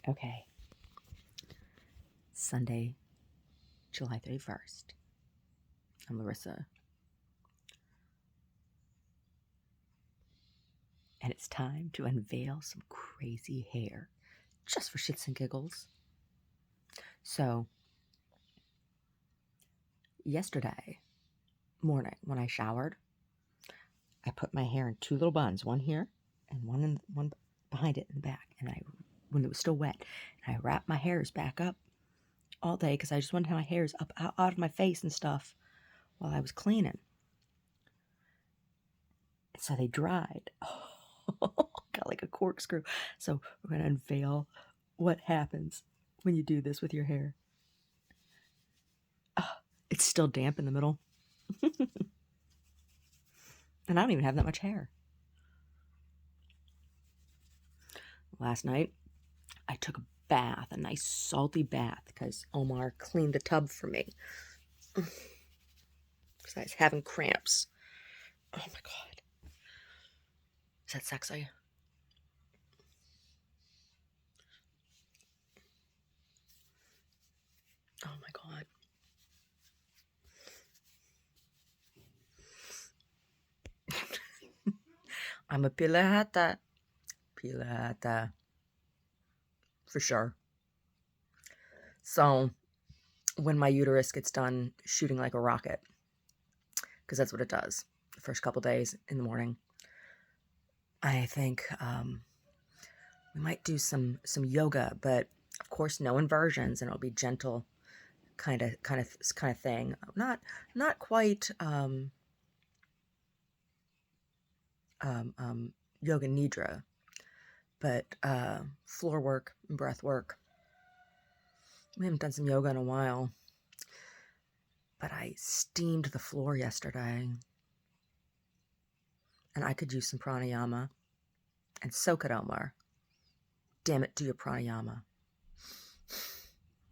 Okay. Sunday, July 31st. I'm Larissa. And it's time to unveil some crazy hair, just for shits and giggles. So, yesterday morning when I showered, I put my hair in two little buns, one here and one behind it in the back. And when it was still wet, and I wrapped my hairs back up all day because I just wanted to have my hairs up out of my face and stuff while I was cleaning. And so they dried. Got like a corkscrew. So we're going to unveil what happens when you do this with your hair. It's still damp in the middle. And I don't even have that much hair. Last night, I took a bath, a nice salty bath, because Omar cleaned the tub for me. Because I was having cramps. Oh my God. Is that sexy? Oh my God. I'm a pilahata. Pilahata. For sure. So, when my uterus gets done shooting like a rocket, because that's what it does, the first couple days in the morning, I think we might do some yoga, but of course no inversions, and it'll be gentle kind of thing. Not quite yoga nidra, but floor work and breath work. We haven't done some yoga in a while, but I steamed the floor yesterday, and I could use some pranayama, and so could Omar. Damn it, do your pranayama.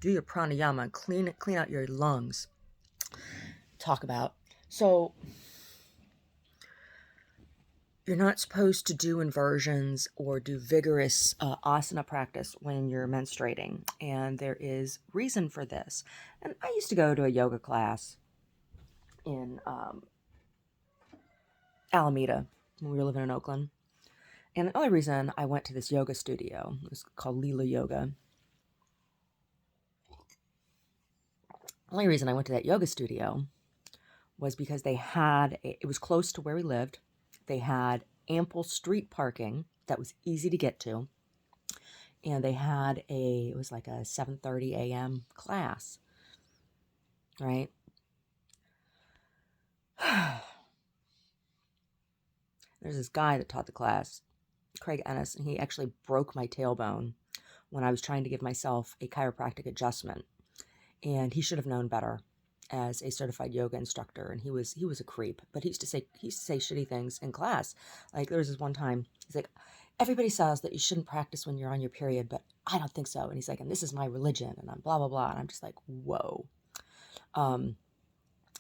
Do your pranayama and clean out your lungs. Talk about. So, you're not supposed to do inversions or do vigorous asana practice when you're menstruating, and there is reason for this. And I used to go to a yoga class in Alameda when we were living in Oakland. And the only reason I went to this yoga studio, it was called Lila Yoga. The only reason I went to that yoga studio was because it was close to where we lived. They had ample street parking that was easy to get to. And they had it was like a 7:30 a.m. class, right? There's this guy that taught the class, Craig Ennis, and he actually broke my tailbone when I was trying to give myself a chiropractic adjustment. And he should have known better as a certified yoga instructor. And he was a creep, but he used to say shitty things in class. Like there was this one time, he's like, everybody says that you shouldn't practice when you're on your period, but I don't think so. And he's like, and this is my religion, and I'm blah blah blah. And I'm just like, whoa. And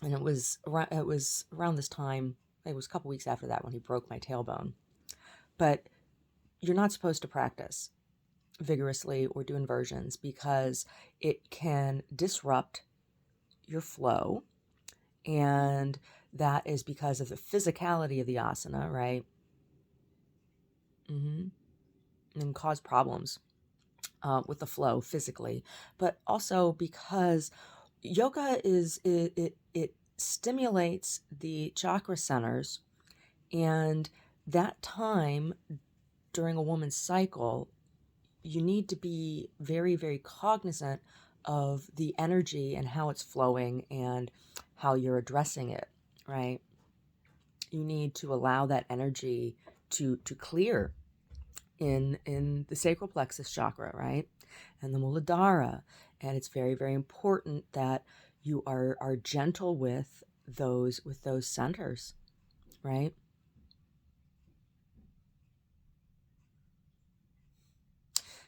it was around this time. It was a couple weeks after that when he broke my tailbone. But you're not supposed to practice vigorously or do inversions because it can disrupt your flow, and that is because of the physicality of the asana, right? And cause problems with the flow physically, but also because yoga it stimulates the chakra centers, and that time during a woman's cycle, you need to be very, very cognizant of the energy and how it's flowing and how you're addressing it, right? You need to allow that energy to clear in the sacral plexus chakra, right? And the Muladhara. And it's very, very important that you are gentle with those centers, right?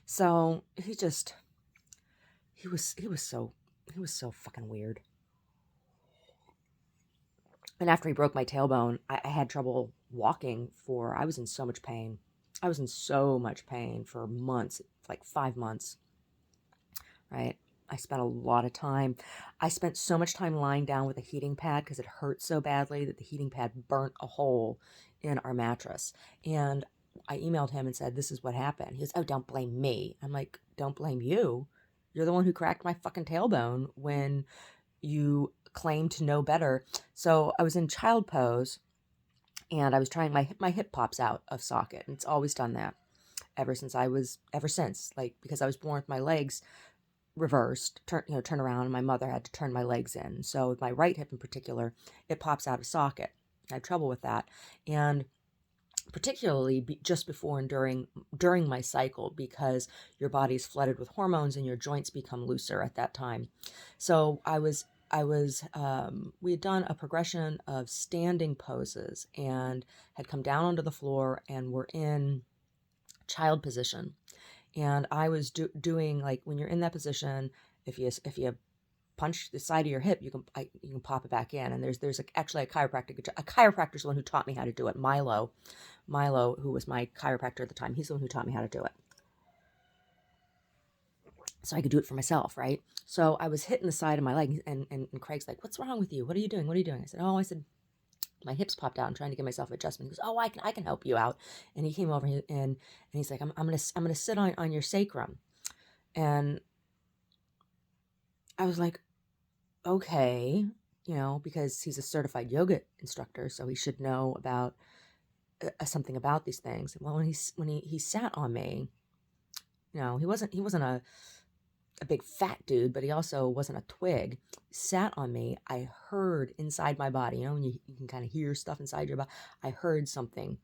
So he was so fucking weird. And after he broke my tailbone, I had trouble walking I was in so much pain. I was in so much pain for months. like 5 months, right? I spent a lot of time. I spent so much time lying down with a heating pad because it hurt so badly that the heating pad burnt a hole in our mattress. And I emailed him and said, this is what happened. He goes, oh, don't blame me. I'm like, don't blame you. You're the one who cracked my fucking tailbone when you claim to know better. So I was in child pose and I was trying, my hip pops out of socket. And it's always done that ever since, like, because I was born with my legs reversed, turn around, and my mother had to turn my legs in. So with my right hip in particular, it pops out of socket. I had trouble with that. And particularly just before and during my cycle, because your body's flooded with hormones and your joints become looser at that time. So we had done a progression of standing poses and had come down onto the floor and were in child position. And I was doing, like, when you're in that position, if you punch the side of your hip, you can pop it back in. And there's actually a chiropractor's the one who taught me how to do it. Milo, who was my chiropractor at the time, he's the one who taught me how to do it, so I could do it for myself, right? So I was hitting the side of my leg, and Craig's like, "What's wrong with you? What are you doing? What are you doing?" I said, my hips popped out. I'm trying to give myself an adjustment. He goes, "Oh, I can help you out." And he came over and he's like, "I'm gonna sit on your sacrum," and I was like, "Okay." Because he's a certified yoga instructor, so he should know about something about these things. Well, when he sat on me, he wasn't a big fat dude, but he also wasn't a twig. He sat on me. I heard inside my body, when you can kind of hear stuff inside your body. I heard something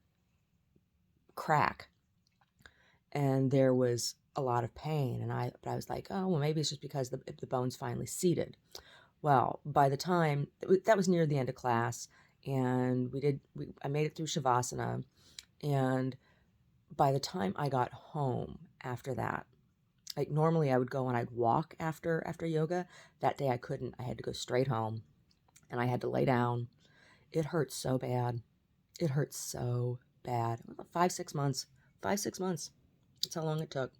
crack, and there was a lot of pain. But I was like, oh, well, maybe it's just because the bone's finally seated. Well, by the time that was near the end of class, and I made it through Shavasana, and by the time I got home after that, like, normally I would go and I'd walk after yoga. That day I couldn't. I had to go straight home, and I had to lay down. It hurt so bad. It hurt so bad. 5 6 months. 5 6 months. That's how long it took,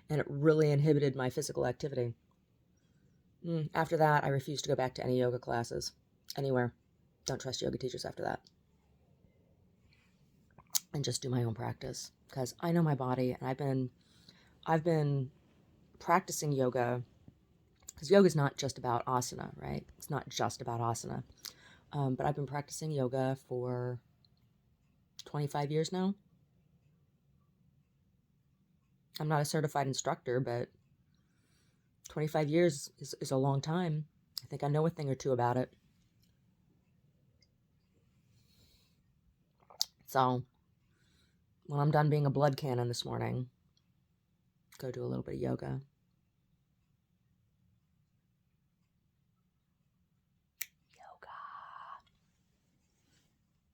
and it really inhibited my physical activity. After that, I refused to go back to any yoga classes anywhere. Don't trust yoga teachers after that, and just do my own practice, because I know my body, and I've been practicing yoga, because yoga is not just about asana, right? It's not just about asana. But I've been practicing yoga for 25 years now. I'm not a certified instructor, but 25 years is a long time. I think I know a thing or two about it. So when I'm done being a blood cannon this morning, go do a little bit of yoga.